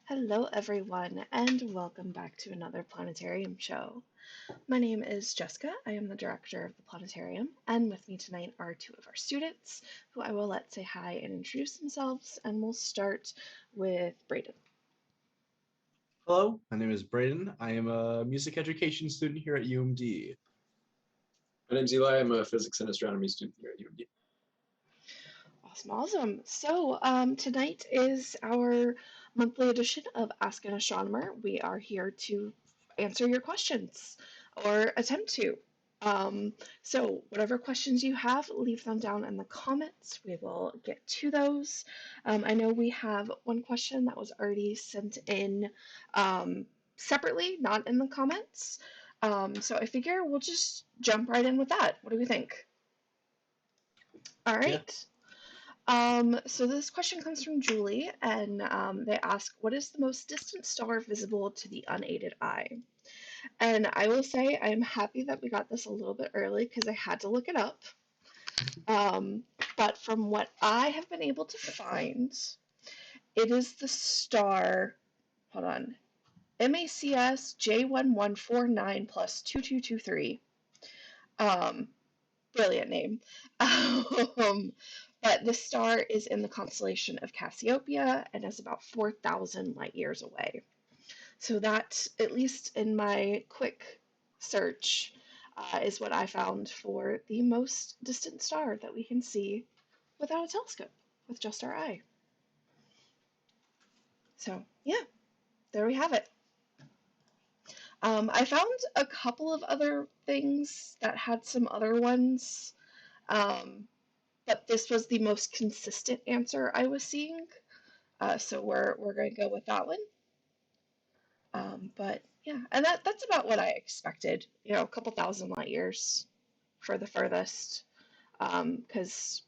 Hello, everyone, and welcome back to another Planetarium show. My name is Jessica. I am the director of the Planetarium, and with me tonight are two of our students who I will let say hi and introduce themselves, and we'll start with Brayden. Hello, my name is Brayden. I am a music education student here at UMD. My name's Eli. I'm a physics and astronomy student here at UMD. Awesome. So, tonight is our monthly edition of Ask an Astronomer. We are here to answer your questions or attempt to. So, whatever questions you have, leave them down in the comments. We will get to those. I know we have one question that was already sent in separately, not in the comments. So, I figure we'll just jump right in with that. What do we think? All right. Yeah. So this question comes from Julie, and they ask, what is the most distant star visible to the unaided eye? And I will say I am happy that we got this a little bit early because I had to look it up. But from what I have been able to find, it is the star, hold on, MACS J1149 plus 2223. Brilliant name. But the star is in the constellation of Cassiopeia and is about 4,000 light years away. So that, at least in my quick search, is what I found for the most distant star that we can see without a telescope, with just our eye. So, yeah, there we have it. I found a couple of other things that had some other ones. But this was the most consistent answer I was seeing, so we're going to go with that one. But yeah, and that's about what I expected. You know, a couple thousand light years for the furthest, because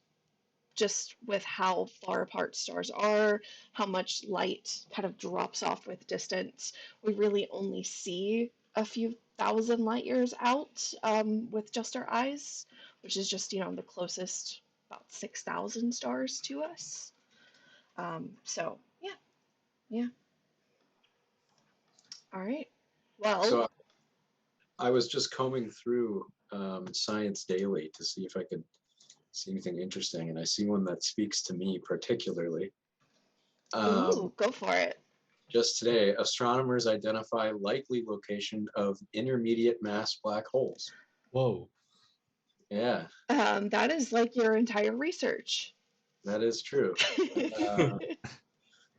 just with how far apart stars are, how much light kind of drops off with distance, we really only see a few thousand light years out with just our eyes, which is just, the closest about 6,000 stars to us. So, yeah. All right. Well, So I was just combing through Science Daily to see if I could see anything interesting, and I see one that speaks to me particularly. ooh, go for it. Just today, astronomers identify likely location of intermediate mass black holes. Whoa. Yeah, That is like your entire research. that is true.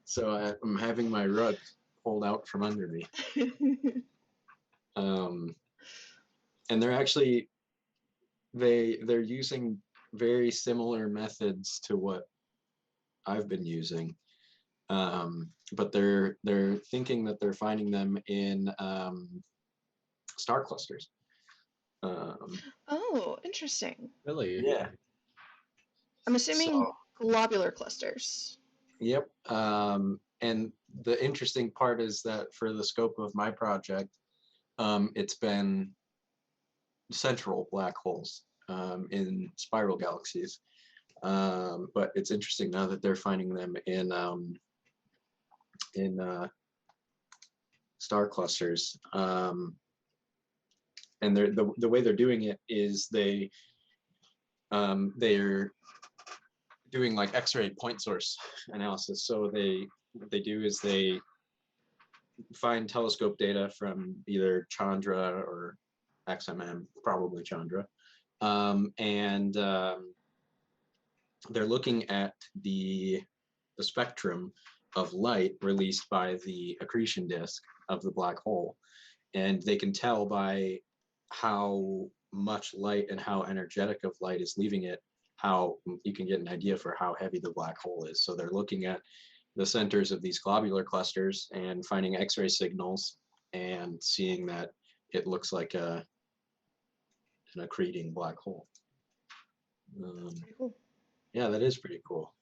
So I'm having my rug pulled out from under me. And they're actually they're using very similar methods to what I've been using, but they're thinking that they're finding them in star clusters. Oh, interesting. Really? Yeah. I'm assuming So, globular clusters. yep. And the interesting part is that for the scope of my project, it's been central black holes in spiral galaxies. But it's interesting now that they're finding them in star clusters. And the way they're doing it is they're doing like X-ray point source analysis. So what they do is they find telescope data from either Chandra or XMM, probably Chandra, and they're looking at the spectrum of light released by the accretion disk of the black hole, and they can tell by how much light and how energetic of light is leaving it, how you can get an idea for how heavy the black hole is. So they're looking at the centers of these globular clusters and finding X-ray signals and seeing that it looks like an accreting black hole. Pretty cool. Yeah, that is pretty cool.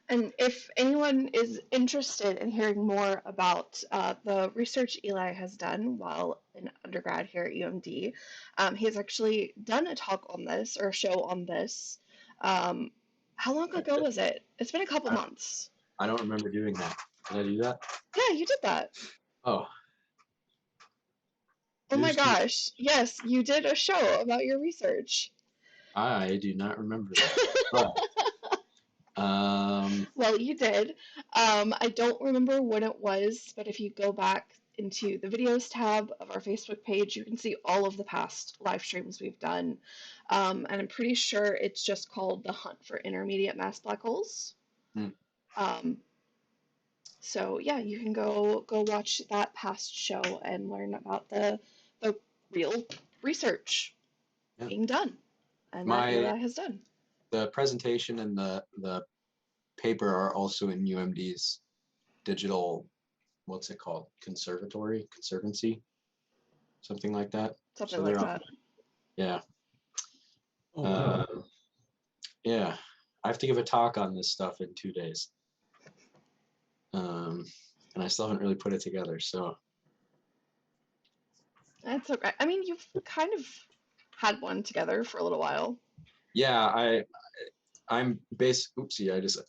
And if anyone is interested in hearing more about the research Eli has done while in undergrad here at UMD, he has actually done a talk on this or a show on this. How long ago was it? It's been a couple months. I don't remember doing that. Did I do that? Yeah, you did that. Oh, Oh my news to me. gosh. Yes, you did a show about your research. I do not remember that. But Well, you did. I don't remember when it was, but if you go back into the videos tab of our Facebook page, you can see all of the past live streams we've done. And I'm pretty sure it's just called The Hunt for Intermediate Mass Black Holes. hmm, Um, so yeah, you can go watch that past show and learn about the real research yeah. being done and that My Eli has done. the presentation and the paper are also in UMD's digital, what's it called? Conservancy, something like that. Something So like they're on, that. yeah. Oh, wow. Yeah. I have to give a talk on this stuff in 2 days. And I still haven't really put it together, so That's okay. I mean, you've kind of had one together for a little while. yeah, I'm oopsie, I just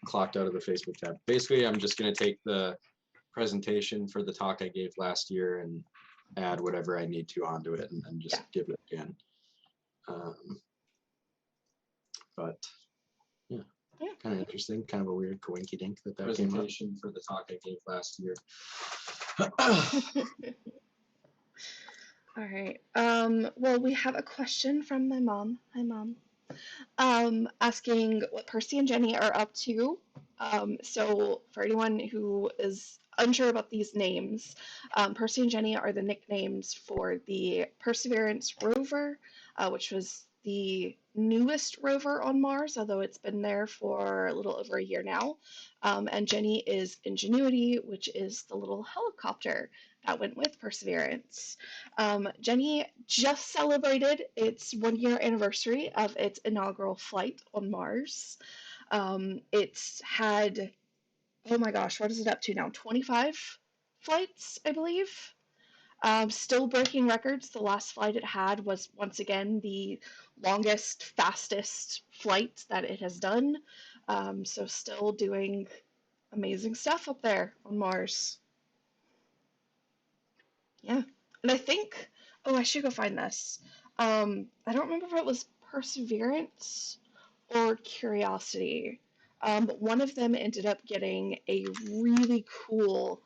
clocked out of the Facebook tab. Basically, I'm just gonna take the presentation for the talk I gave last year and add whatever I need to onto it and then Yeah. just give it again. But yeah, Yeah. kind of interesting, kind of a weird coinky dink that came up. Presentation for the talk I gave last year. All right. Well, we have a question from my mom. Hi, Mom. Asking what Percy and Jenny are up to. So for anyone who is unsure about these names, Percy and Jenny are the nicknames for the Perseverance rover, which was the newest rover on Mars, although it's been there for a little over a year now. And Jenny is Ingenuity, which is the little helicopter that went with Perseverance. Jenny just celebrated its 1 year anniversary of its inaugural flight on Mars. It's had, oh my gosh, what is it up to now? 25 flights, I believe. Still breaking records. The last flight it had was once again the longest, fastest flight that it has done. So still doing amazing stuff up there on Mars. Yeah. And I think, oh, I should go find this. I don't remember if it was Perseverance or Curiosity, but one of them ended up getting a really cool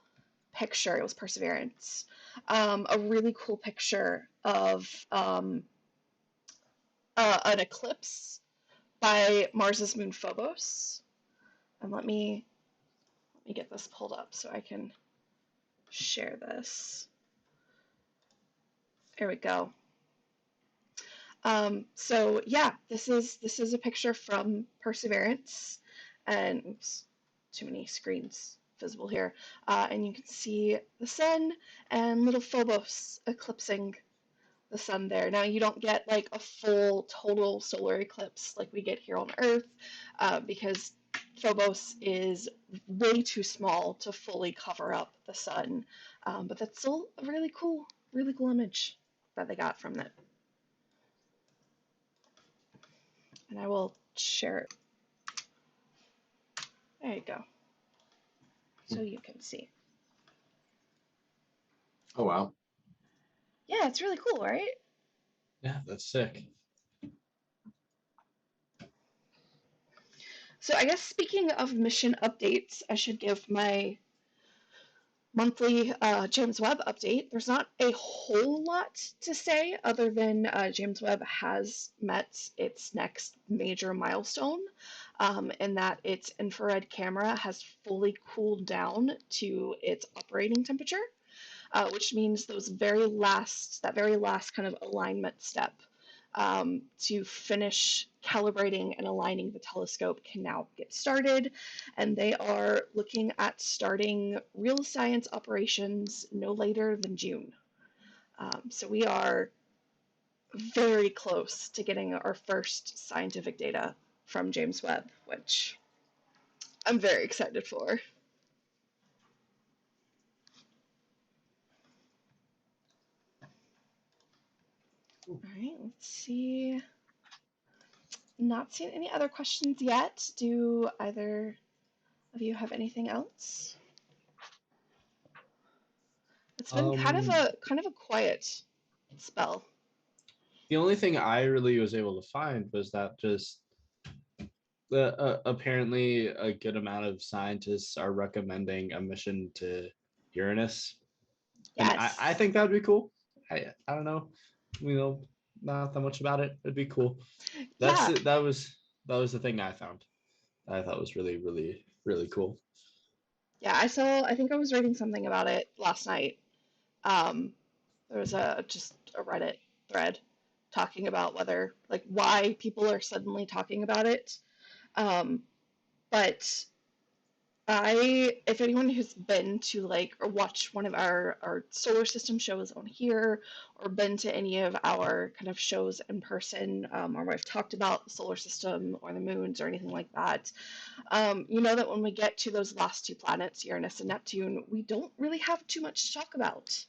picture. It was Perseverance. A really cool picture of an eclipse by Mars's moon Phobos. And let me get this pulled up so I can share this. There we go. So yeah, this is a picture from Perseverance, and oops, too many screens visible here. And you can see the sun and little Phobos eclipsing the sun there. Now you don't get like a full total solar eclipse like we get here on Earth, because Phobos is way too small to fully cover up the sun. But that's still a really cool image that they got from it. And I will share it. There you go. So you can see. Oh wow. Yeah, it's really cool, right? Yeah, that's sick. So I guess speaking of mission updates, I should give my monthly James Webb update. There's not a whole lot to say other than James Webb has met its next major milestone, in that its infrared camera has fully cooled down to its operating temperature, which means that very last kind of alignment step to finish calibrating and aligning the telescope can now get started, and they are looking at starting real science operations no later than June. So we are very close to getting our first scientific data from James Webb, which I'm very excited for. All right, let's see. Not seeing any other questions yet. Do either of you have anything else? It's been kind of Um, a quiet spell. the only thing I really was able to find was that just apparently a good amount of scientists are recommending a mission to Uranus, and I Yes. think that would be cool. I don't know, we know not that much about it. It'd be cool. That's Yeah. it. That was the thing I found. I thought was really cool. Yeah, I think I was reading something about it last night. Um, there was a just a Reddit thread talking about whether like why people are suddenly talking about it. Um, but if anyone who's been to like or watched one of our solar system shows on here, or been to any of our kind of shows in person, or where I've talked about the solar system or the moons or anything like that, you know that when we get to those last two planets, Uranus and Neptune, we don't really have too much to talk about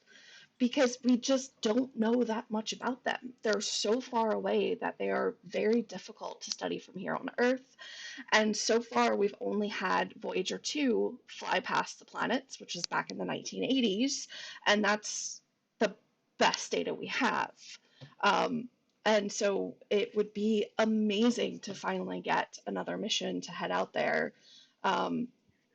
because we just don't know that much about them. They're so far away that they are very difficult to study from here on Earth. And so far, we've only had Voyager 2 fly past the planets, which was back in the 1980s, and that's the best data we have. Um, and so it would be amazing to finally get another mission to head out there. Um,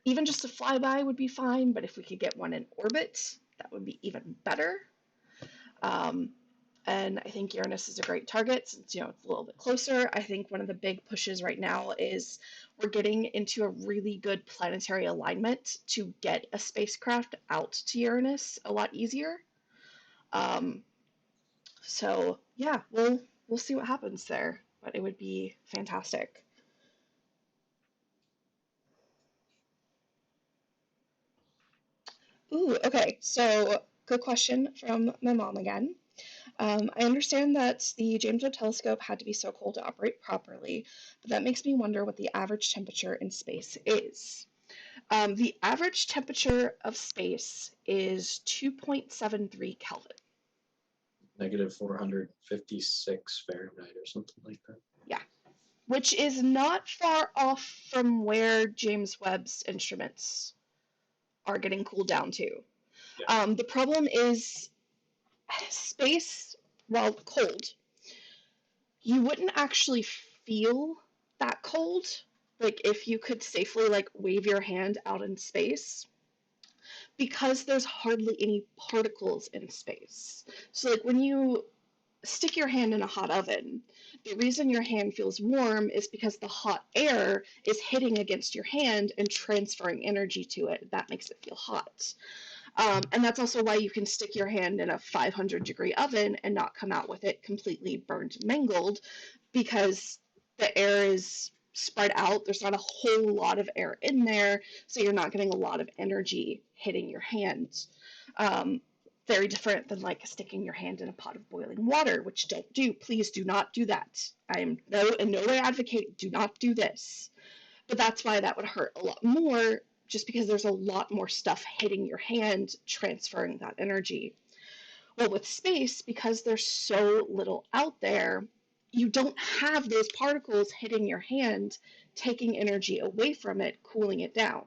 Even just a flyby would be fine, but if we could get one in orbit, that would be even better. Um, and I think Uranus is a great target since it's a little bit closer. I think one of the big pushes right now is we're getting into a really good planetary alignment to get a spacecraft out to Uranus a lot easier. Um, so yeah, we'll see what happens there, but it would be fantastic. Ooh, okay. So good question from my mom again. I understand that the James Webb Telescope had to be so cold to operate properly, but that makes me wonder what the average temperature in space is. The average temperature of space is 2.73 Kelvin. Negative 456 Fahrenheit or something like that. Yeah, which is not far off from where James Webb's instruments are getting cooled down to. Yeah. The problem is space, while cold, you wouldn't actually feel that cold. Like if you could safely like wave your hand out in space, because there's hardly any particles in space. So like when you stick your hand in a hot oven, the reason your hand feels warm is because the hot air is hitting against your hand and transferring energy to it. That makes it feel hot. And that's also why you can stick your hand in a 500-degree oven and not come out with it completely burned and mangled, because the air is spread out. There's not a whole lot of air in there, so you're not getting a lot of energy hitting your hand. Um, Very different than like sticking your hand in a pot of boiling water, which don't do. Please do not do that. I am in no way advocate, do not do this. But that's why that would hurt a lot more, just because there's a lot more stuff hitting your hand, transferring that energy. Well, with space, because there's so little out there, you don't have those particles hitting your hand, taking energy away from it, cooling it down.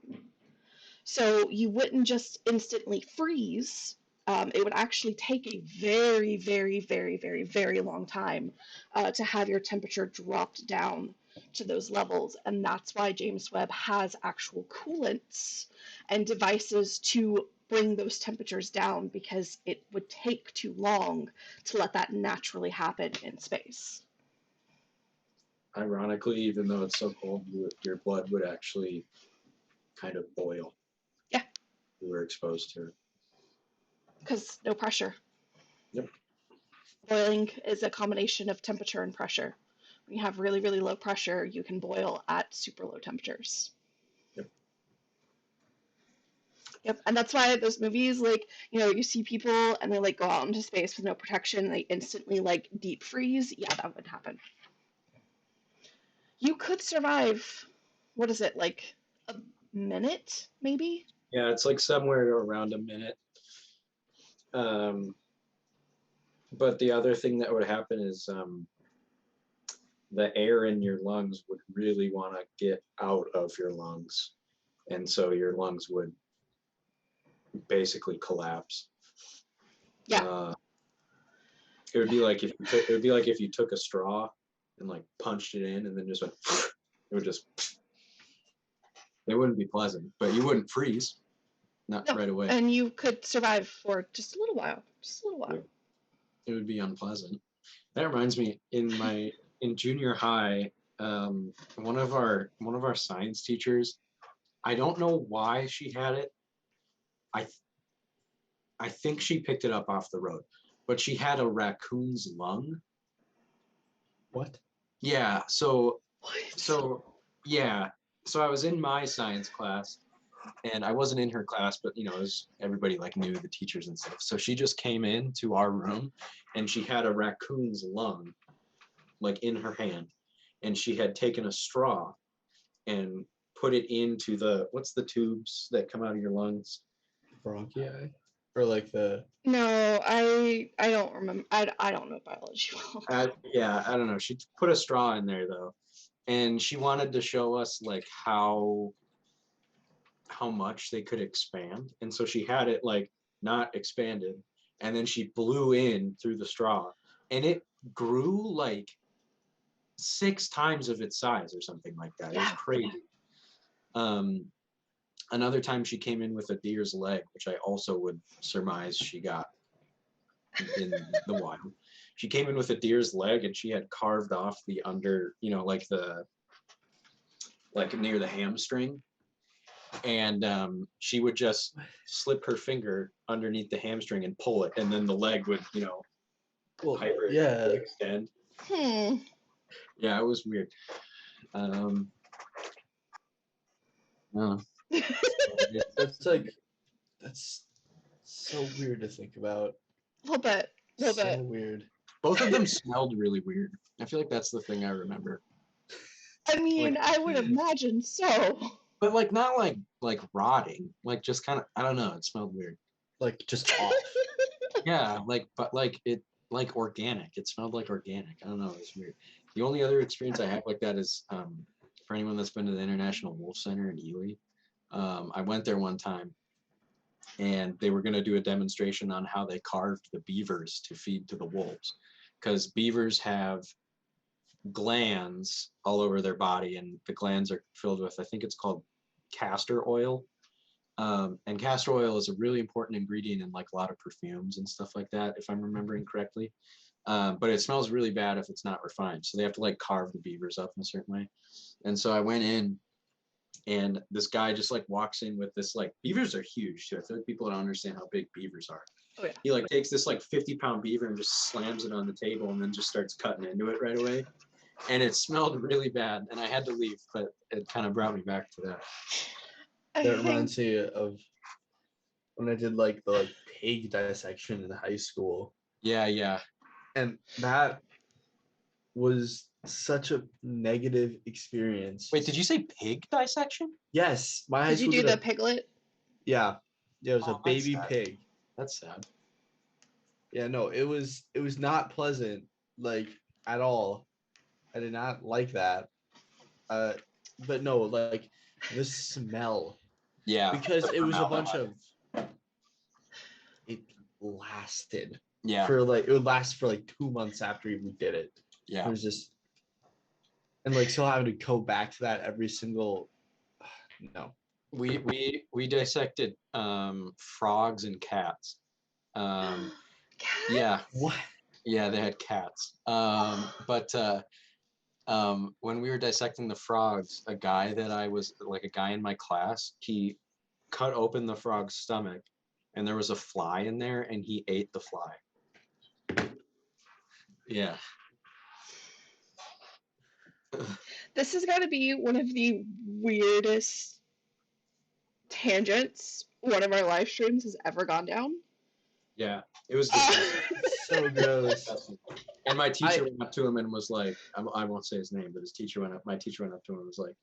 So you wouldn't just instantly freeze. It would actually take a very, very, very, very, very long time to have your temperature dropped down to those levels. And that's why James Webb has actual coolants and devices to bring those temperatures down, because it would take too long to let that naturally happen in space. Ironically, even though it's so cold, your blood would actually kind of boil. Yeah. You were exposed to it. Because no pressure. Yep. Boiling is a combination of temperature and pressure. When you have really, really low pressure, you can boil at super low temperatures. Yep. Yep, and that's why those movies, like, you see people and they like go out into space with no protection and they instantly like deep freeze. Yeah, that would happen. You could survive, what is it, like a minute, maybe? Yeah, it's like somewhere around a minute. But the other thing that would happen is the air in your lungs would really want to get out of your lungs. And so your lungs would basically collapse. Yeah. It would be like if you took a straw and like punched it in and then just went. It would just. It wouldn't be pleasant, but you wouldn't freeze. Not No. right away. And you could survive for just a little while. Just a little while. It would be unpleasant. That reminds me, in junior high, one of our science teachers, I don't know why she had it. I I think she picked it up off the road, but she had a raccoon's lung. What? Yeah, so What? yeah, so I was in my science class, and I wasn't in her class, but it was, everybody like knew the teachers and stuff. So she just came into our room, and she had a raccoon's lung, like in her hand, and she had taken a straw and put it into what's the tubes that come out of your lungs? Bronchi? Or like the... No, I don't remember. I don't know biology well. Yeah, I don't know. She put a straw in there though, and she wanted to show us like how much they could expand, and so she had it like not expanded, and then she blew in through the straw, and it grew like 6 times of its size or something like that. It was Yeah. crazy. Another time she came in with a deer's leg, which I also would surmise she got in the wild. She came in with a deer's leg, and she had carved off the under, like near the hamstring, and she would just slip her finger underneath the hamstring and pull it, and then the leg would, extend. Yeah, it was weird. No. That's so weird to think about. A little bit. A little So bit. weird. Both of them smelled really weird. I feel like that's the thing I remember. I mean, Like, I would imagine so. but like not like rotting, like just kind of, I don't know, it smelled weird. Like just off. Yeah, but like it, like organic. It smelled like organic. I don't know, it's weird. The only other experience I have like that is for anyone that's been to the International Wolf Center in Ely. I went there one time, and they were going to do a demonstration on how they carved the beavers to feed to the wolves, because beavers have glands all over their body, and the glands are filled with, I think it's called castor oil. And castor oil is a really important ingredient in like a lot of perfumes and stuff like that, if I'm remembering correctly. But it smells really bad if it's not refined. So they have to like carve the beavers up in a certain way. And so I went in, and this guy just like walks in with this, like, beavers are huge too. I feel like people don't understand how big beavers are. Oh yeah. He like takes this like 50-pound beaver and just slams it on the table, and then just starts cutting into it right away. And it smelled really bad, and I had to leave, but it kind of brought me back to that. That reminds me of when I did like the pig dissection in high school. Yeah. And that was such a negative experience. Wait, did you say pig dissection? Yes, my high Did you school do did the piglet? Yeah, it was a Oh, that's baby sad. pig. That's sad. Yeah, no, it was not pleasant, like, at all. I did not like that. But no, like the smell, Yeah. because the it was a bunch formaldehyde. of it lasted Yeah. it would last for like 2 months after we did it. Yeah. It was just, and like still having to go back to that every single no. We dissected frogs and cats. Yeah. What? Yeah, they had cats. But when we were dissecting the frogs, a guy in my class, he cut open the frog's stomach, and there was a fly in there, and he ate the fly. Yeah. This has got to be one of the weirdest tangents one of our live streams has ever gone down. Yeah, it was disgusting. So gross. Disgusting. And my teacher went up to him and was like, I won't say his name, but my teacher went up to him and was like,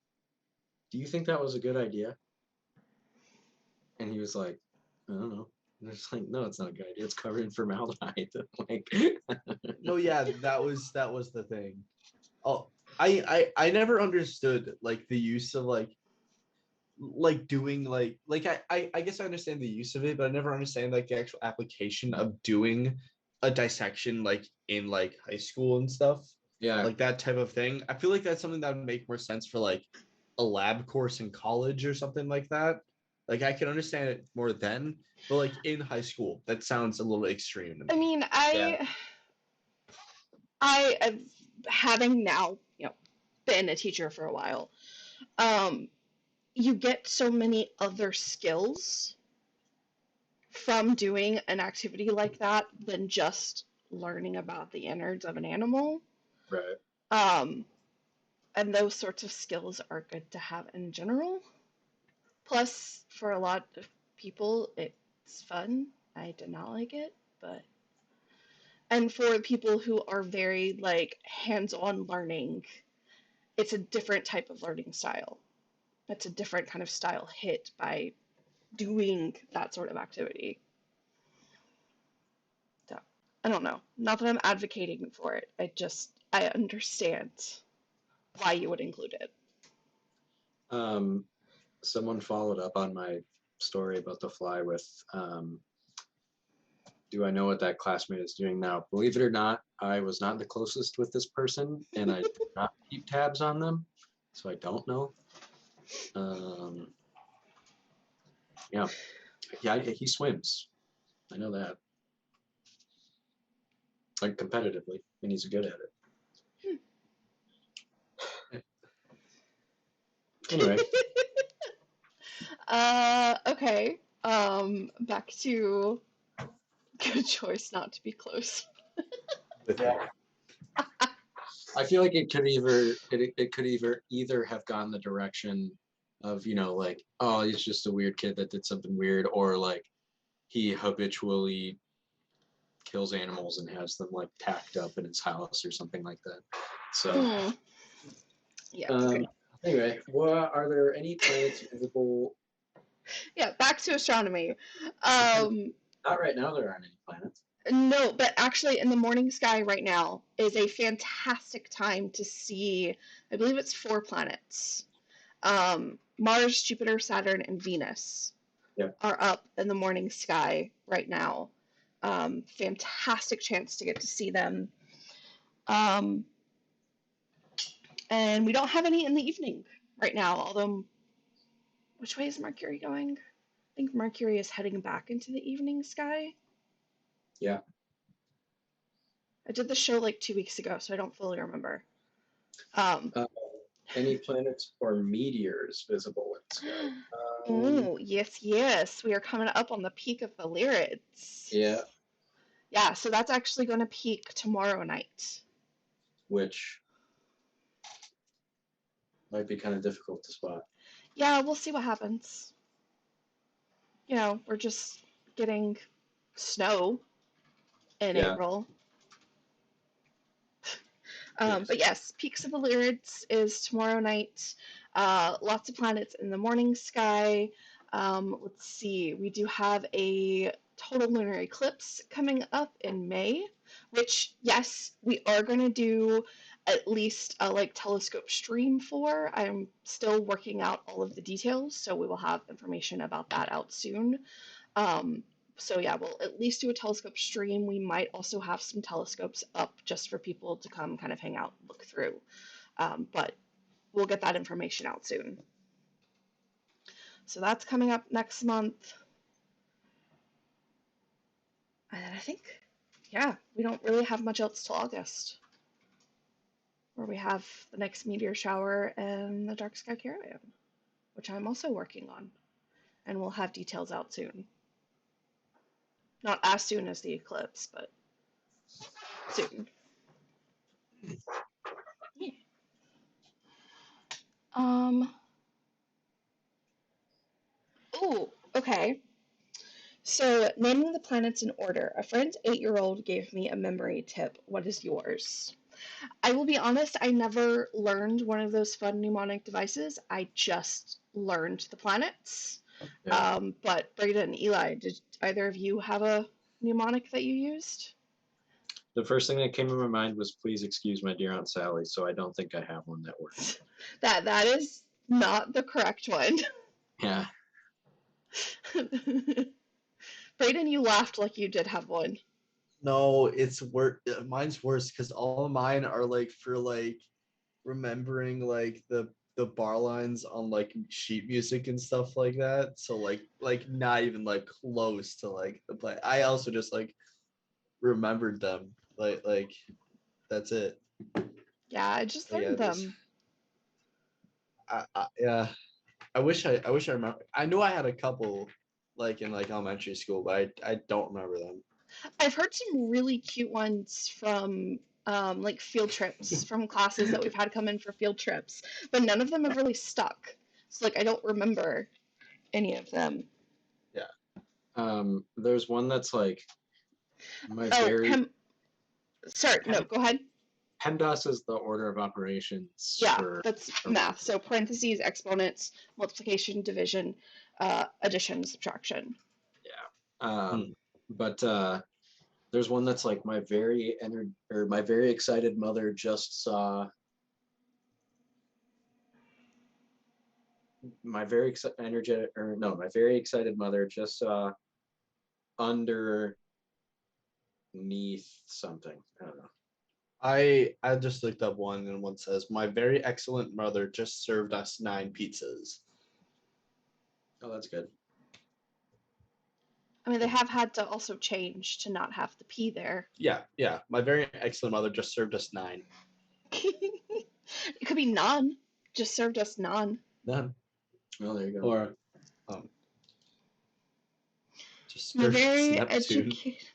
"Do you think that was a good idea?" And he was like, "I don't know." And it's like, "No, it's not a good idea. It's covered in formaldehyde." Like, No, yeah, that was the thing. Oh, I never understood like the use of like like doing like I guess I understand the use of it, but I never understand like the actual application of doing a dissection like in like high school and stuff, Yeah. like that type of thing. I feel like that's something that would make more sense for like a lab course in college or something like that. Like I can understand it more then, but like in high school, that sounds a little extreme to I me. mean, Yeah. I have, having now, been a teacher for a while, you get so many other skills from doing an activity like that than just learning about the innards of an animal. Right. Um, and those sorts of skills are good to have in general. Plus, for a lot of people, it's fun. I did not like it, but and for people who are very like hands-on learning, it's a different type of learning style. It's a different kind of style hit by doing that sort of activity. So, I don't know. Not that I'm advocating for it. I understand why you would include it. Someone followed up on my story about the fly with, do I know what that classmate is doing now? Believe it or not, I was not the closest with this person, and I did not keep tabs on them, so I don't know. Yeah, yeah, he swims. I know that, like competitively, and he's good at it. Anyway, Okay. Back to good choice not to be close. With yeah, I feel like it could either have gone the direction of, like, oh, he's just a weird kid that did something weird, or like he habitually kills animals and has them like tacked up in his house or something like that. So, Yeah. um, anyway, are there any planets visible? Yeah, back to astronomy. Not right now. There aren't any planets. No, but actually, in the morning sky right now is a fantastic time to see. I believe it's 4 planets. Mars, Jupiter, Saturn, and Venus Yeah. are up in the morning sky right now. Fantastic chance to get to see them. Um, and we don't have any in the evening right now, although, which way is Mercury going? I think Mercury is heading back into the evening sky. Yeah. I did the show like 2 weeks ago, so I don't fully remember. Any planets or meteors visible in the sky? Oh, yes, yes. We are coming up on the peak of the Lyrids. Yeah, Yeah, so that's actually going to peak tomorrow night. which might be kind of difficult to spot. Yeah, we'll see what happens. We're just getting snow in Yeah. April. Yes. But yes, Peaks of the Lyrids is tomorrow night. Lots of planets in the morning sky. Let's see, we do have a total lunar eclipse coming up in May, which, yes, we are going to do at least a like telescope stream for. I'm still working out all of the details, so we will have information about that out soon. So yeah, we'll at least do a telescope stream. We might also have some telescopes up just for people to come kind of hang out and look through. But we'll get that information out soon. So that's coming up next month. And then I think, yeah, we don't really have much else till August, where we have the next meteor shower and the dark sky caravan, which I'm also working on. And we'll have details out soon. Not as soon as the eclipse, but soon. Yeah. Oh, okay. So, naming the planets in order. A friend's 8-year-old gave me a memory tip. What is yours? I will be honest, I never learned one of those fun mnemonic devices. I just learned the planets. Yeah. But Breda and Eli, did either of you have a mnemonic that you used? The first thing that came to my mind was "Please excuse my dear Aunt Sally," so I don't think I have one that works. That is not the correct one. Yeah. Brayden, you laughed like you did have one. No, it's worse. Mine's worse because all of mine are like for like remembering like the bar lines on like sheet music and stuff like that. So like not even like close to like the play. I also just like remembered them. Like that's it. Yeah, I just But yeah, learned this them. yeah. I wish I remember. I knew I had a couple like in like elementary school, but I don't remember them. I've heard some really cute ones from like field trips from classes that we've had come in for field trips, but none of them have really stuck. So like I don't remember any of them. There's one that's like my Oh, very sorry, no, go ahead. PEMDAS is the order of operations Yeah, for that's math. So parentheses, exponents, multiplication, division, addition, subtraction. but there's one that's like my very excited mother just saw my very energetic or no my very excited mother just saw underneath something. I don't know. I just looked up one and one says, "My very excellent mother just served us 9 pizzas." Oh, that's good. I mean, they have had to also change to not have the P there. Yeah. My very excellent mother just served us 9. It could be none. Just served us none. None. Oh, there you go. Or just My served us very Neptune. educated.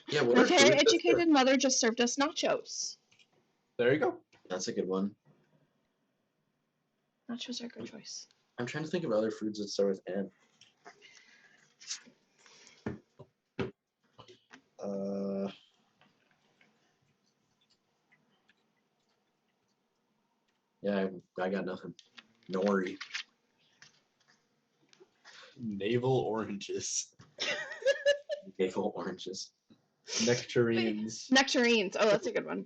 Yeah, what My are very foods that start? educated mother just served us nachos. There you go. That's a good one. Nachos are a good choice. I'm trying to think of other foods that start with N. Yeah, I got nothing. Nori. Navel oranges. Navel oranges. Nectarines. Nectarines. Oh, that's a good one.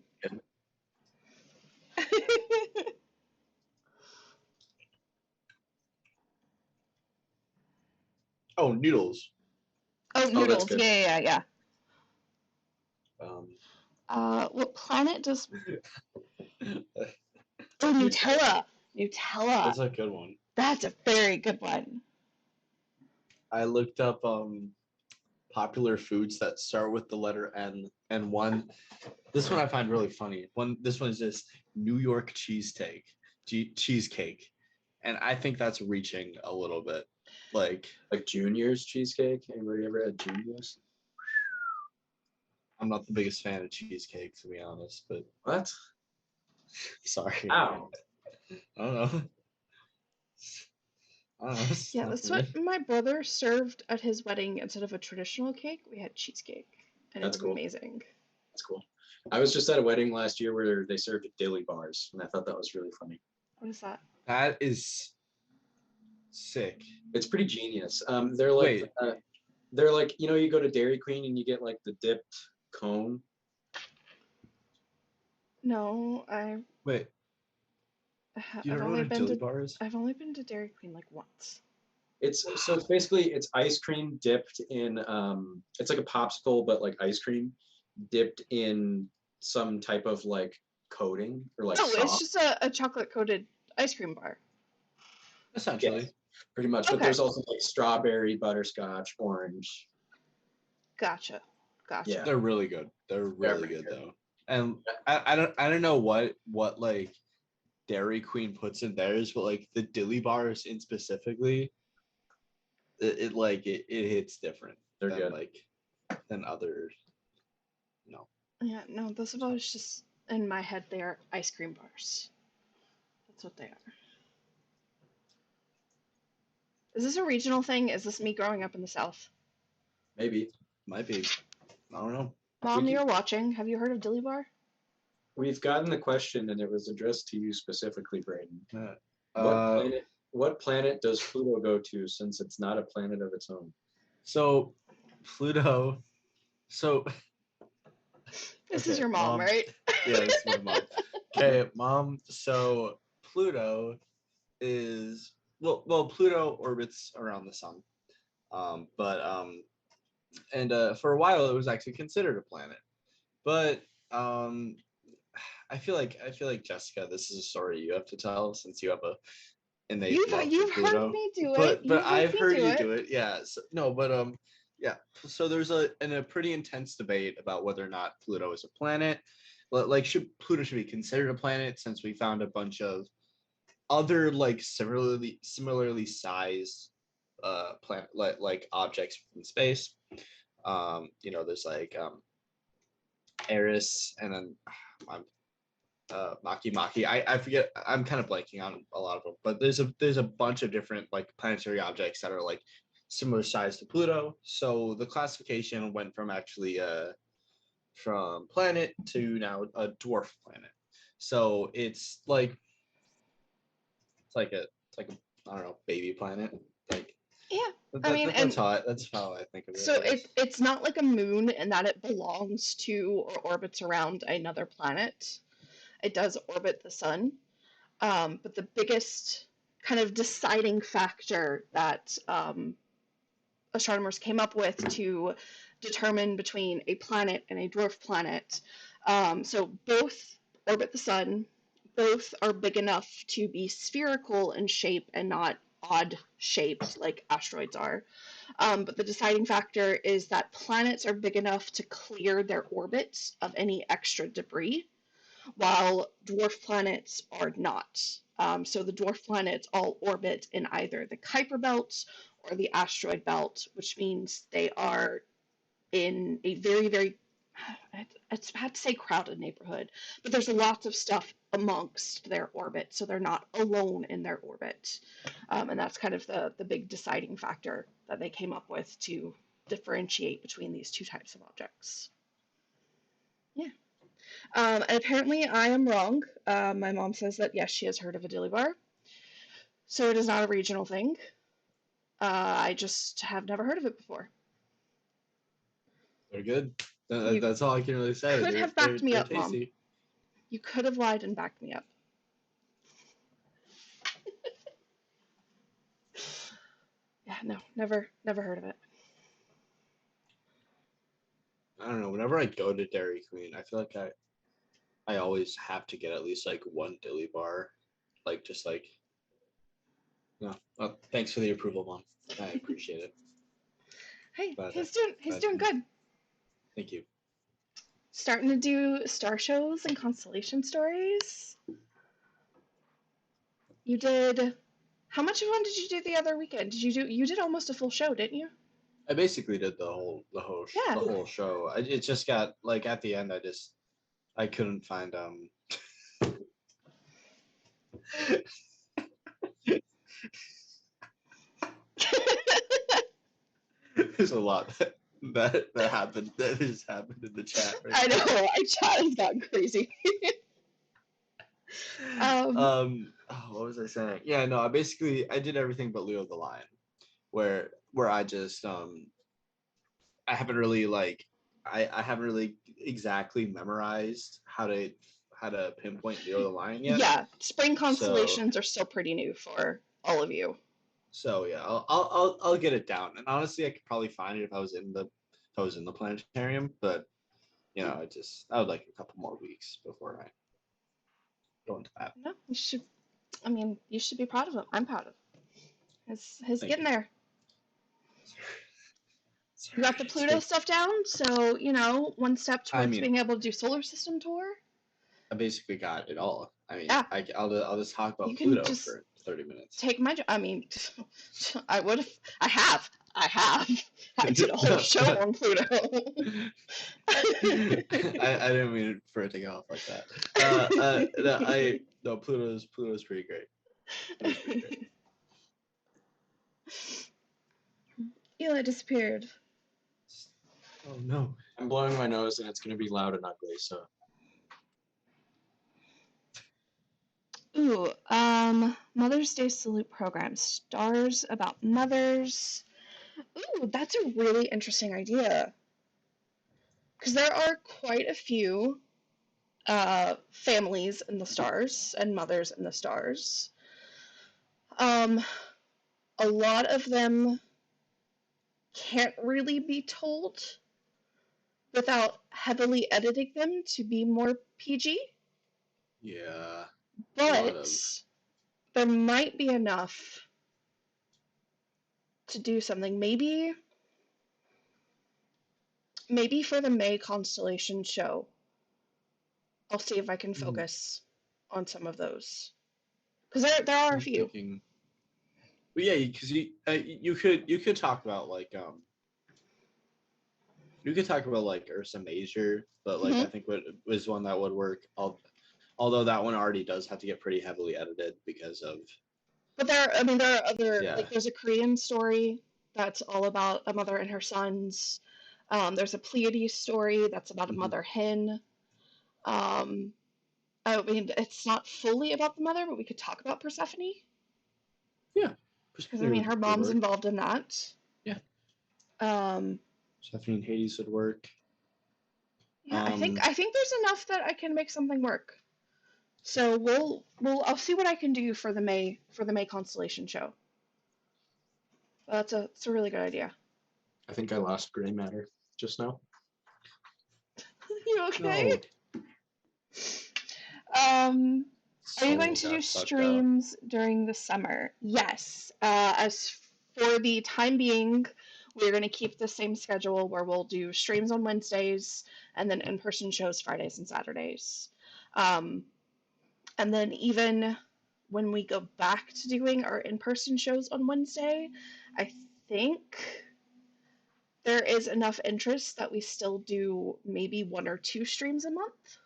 Oh, noodles. Oh, that's noodles. good. Yeah. Um, What planet does? Oh, Nutella. Nutella. that's a good one. That's a very good one. I looked up popular foods that start with the letter N, and this one I find really funny. This one is just New York cheesecake, and I think that's reaching a little bit. Like Junior's cheesecake. Anybody ever had Junior's? I'm not the biggest fan of cheesecake, to be honest, but What? sorry. Ow. I don't know. Yeah, that's what my brother served at his wedding. Instead of a traditional cake, we had cheesecake, and That's it was cool. amazing. That's cool. I was just at a wedding last year where they served dilly bars, and I thought that was really funny. What is that? That is sick. It's pretty genius. They're like, you go to Dairy Queen and you get like the dipped cone. No, Wait, you I've don't know only what a been dilly to bar is? I've only been to Dairy Queen like once. It's basically ice cream dipped in it's like a popsicle but like ice cream dipped in some type of like coating or like Oh, it's sauce. just a chocolate coated ice cream bar. Essentially. Yes, pretty much. But Okay. there's also like strawberry, butterscotch, orange. Gotcha. Yeah. They're really good. They're really pretty good though. And I don't know what like Dairy Queen puts in theirs, but like the dilly bars in specifically, it hits different. They're than good. like than other. No. Yeah, no, those are always just in my head. They are ice cream bars. That's what they are. Is this a regional thing? Is this me growing up in the South? Maybe. Might be. I don't know. Mom, you're watching. Have you heard of Dilly Bar? We've gotten the question and it was addressed to you specifically, Brayden. Uh, What planet does Pluto go to since it's not a planet of its own? so Pluto. So This okay, is your mom, right? Yeah, this is my mom. Okay, mom. So Pluto is well, Pluto orbits around the sun, and for a while it was actually considered a planet. But I feel like Jessica, this is a story you have to tell since you have a innate love for You've heard Pluto. me do it. But You've heard I've me heard do you it. do it. Yeah. So, no, but yeah. So there's a pretty intense debate about whether or not Pluto is a planet. Like, Pluto should be considered a planet since we found a bunch of other like similarly sized planet like objects in space. There's like Eris, and then I'm Maki Maki. I forget. I'm kind of blanking on a lot of them, but there's a bunch of different like planetary objects that are like similar size to Pluto. So the classification went from actually from planet to now a dwarf planet. So it's like it's like a I don't know, baby planet. Like Yeah. I mean, and that's how I think of it. so I guess. it's not like a moon in that it belongs to or orbits around another planet. It does orbit the sun. But the biggest kind of deciding factor that astronomers came up with to determine between a planet and a dwarf planet. So both orbit the sun, both are big enough to be spherical in shape and not odd shaped like asteroids are. But the deciding factor is that planets are big enough to clear their orbits of any extra debris, while dwarf planets are not. So the dwarf planets all orbit in either the Kuiper belt or the asteroid belt, which means they are in a very, very, it's had to say crowded neighborhood, but there's lots of stuff amongst their orbit, so they're not alone in their orbit. And that's kind of the big deciding factor that they came up with to differentiate between these two types of objects. Yeah. And apparently I am wrong. My mom says that yes, she has heard of a dilly bar. So it is not a regional thing. I just have never heard of it before. They're good. You That's all I can really say. could have backed me they're up, Mom. tasty. You could have lied and backed me up. Yeah, no, never heard of it. I don't know. Whenever I go to Dairy Queen, I feel like I always have to get at least like one dilly bar, like just like. No, well, thanks for the approval, Mom. I appreciate it. Hey, But, he's doing good. Thank you. Starting to do star shows and constellation stories. You did. How much of one did you do the other weekend? You did almost a full show, didn't you? I basically did the whole show. It just got like at the end. I couldn't find There's a lot that happened that has happened in the chat. Right I know. Our chat has gotten crazy. What was I saying? Yeah, no. I did everything but Leo the Lion, where I just I haven't really like I haven't really exactly memorized how to pinpoint Leo the Lion yet. Yeah, spring constellations are still pretty new for all of you. So yeah, I'll get it down. And honestly, I could probably find it if I was in the planetarium, but I would like a couple more weeks before I go into that. No, you should. I mean, you should be proud of him. I'm proud of him. He's getting there. You got the Pluto stuff down, so one step towards being able to do solar system tour. I basically got it all. I mean, yeah. I'll just talk about Pluto for 30 minutes. Take my. I mean, I would have. I have. I did a whole show on Pluto. I didn't mean for it to go off like that. No, Pluto's pretty great. Eli disappeared. Oh no! I'm blowing my nose and it's going to be loud and ugly. So. Ooh, Mother's Day salute program. Stars about mothers. Ooh, that's a really interesting idea. Because there are quite a few families in the stars and mothers in the stars. a lot of them can't really be told without heavily editing them to be more PG, Yeah. but there might be enough to do something. Maybe for the May constellation show, I'll see if I can focus on some of those, because there are a few. Thinking, well, yeah, because you could talk about like you could talk about like Ursa Major, but like I think what was one that would work. Although that one already does have to get pretty heavily edited because of. But there are other, like there's a Korean story that's all about a mother and her sons. There's a Pleiades story that's about a mother hen. I mean, it's not fully about the mother, but we could talk about Persephone. Yeah, because I mean, her mom's involved in that. Yeah. Persephone and Hades would work. Yeah, I think there's enough that I can make something work. So I'll see what I can do for the May constellation show. It's a really good idea. I think I lost gray matter just now. You okay? No. Are you going to do streams during the summer? Yes. As for the time being, we're going to keep the same schedule where we'll do streams on Wednesdays and then in-person shows Fridays and Saturdays. And then even when we go back to doing our in-person shows on Wednesday, I think there is enough interest that we still do maybe 1 or 2 streams a month.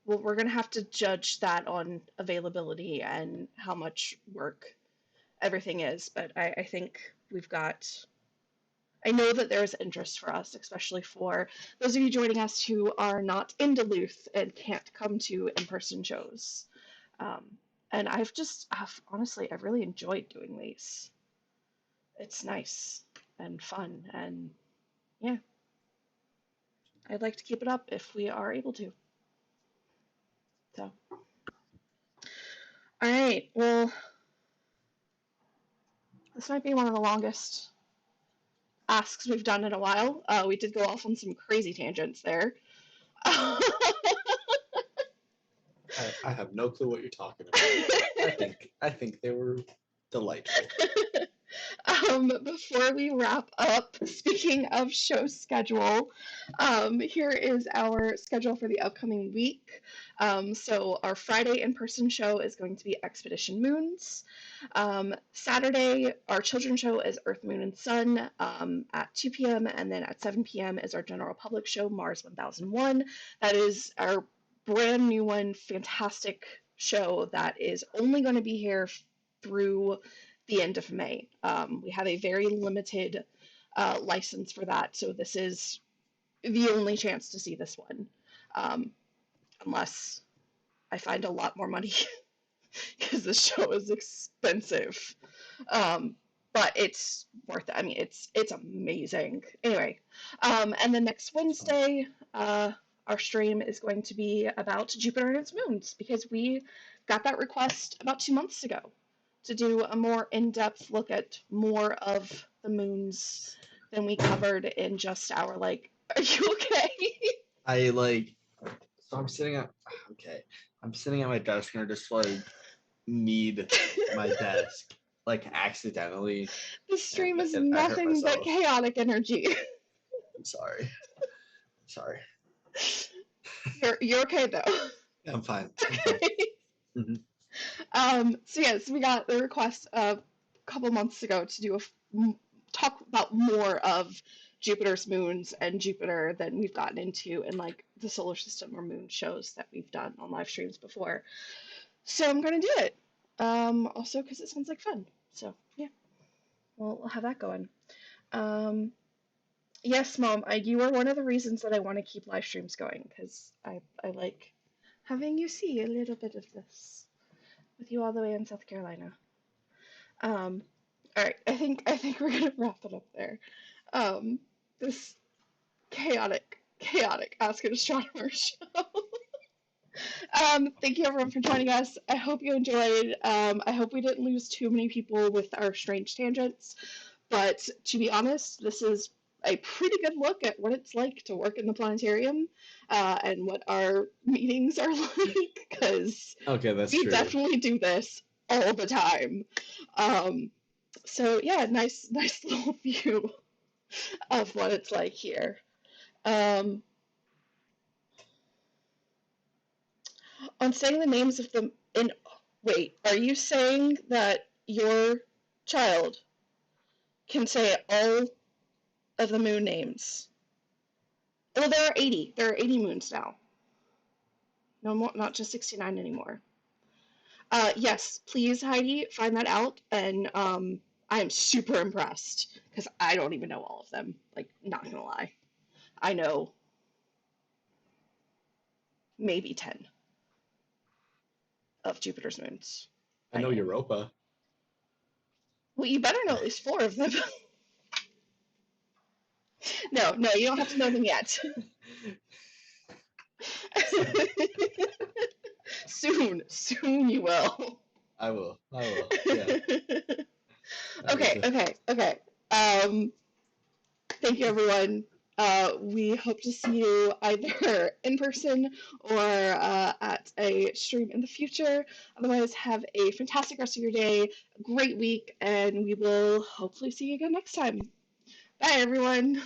We're going to have to judge that on availability and how much work everything is, but I think I know that there is interest for us, especially for those of you joining us who are not in Duluth and can't come to in-person shows. And honestly, I've really enjoyed doing these. It's nice and fun, and yeah. I'd like to keep it up if we are able to. So. All right, well, this might be one of the longest asks we've done in a while. We did go off on some crazy tangents there. I have no clue what you're talking about. I think they were delightful. Before we wrap up, speaking of show schedule, here is our schedule for the upcoming week. So our Friday in-person show is going to be Expedition Moons. Saturday, our children's show is Earth, Moon, and Sun at 2 p.m. And then at 7 p.m. is our general public show, Mars 1001. That is our brand new one, fantastic show that is only going to be here through the end of May. We have a very limited license for that, so this is the only chance to see this one, unless I find a lot more money, because the show is expensive. But it's worth it. I mean, it's amazing. Anyway, and then next Wednesday, our stream is going to be about Jupiter and its moons, because we got that request about 2 months ago to do a more in-depth look at more of the moons than we covered in just our, like, are you okay? So I'm sitting at my desk and I just like need my desk like accidentally. The stream is nothing but chaotic energy. I'm sorry. You're okay though. Yeah, I'm fine. Mm-hmm. So yes, we got the request a couple months ago to do talk about more of Jupiter's moons and Jupiter than we've gotten into in like the solar system or moon shows that we've done on live streams before. So I'm going to do it. Also because it sounds like fun. So yeah, we'll have that going. Yes, Mom, you are one of the reasons that I want to keep live streams going, because I like having you see a little bit of this with you all the way in South Carolina. All right, I think we're gonna wrap it up there. This chaotic Ask an Astronomer show. Thank you everyone for joining us. I hope you enjoyed. I hope we didn't lose too many people with our strange tangents. But to be honest, this is a pretty good look at what it's like to work in the planetarium and what our meetings are like, because Okay, that's we true. definitely do this all the time. So yeah, nice little view of what it's like here. On saying the names of them in, wait, are you saying that your child can say all of the moon names? Well, there are 80. There are 80 moons now. No more, not just 69 anymore. Yes, please, Heidi, find that out. And I am super impressed because I don't even know all of them. Like, not gonna lie. I know maybe 10 of Jupiter's moons. I know Europa. Well, you better know at least 4 of them. No, you don't have to know them yet. Soon you will. I will. Yeah. Okay. Thank you, everyone. We hope to see you either in person or at a stream in the future. Otherwise, have a fantastic rest of your day, great week, and we will hopefully see you again next time. Bye, everyone.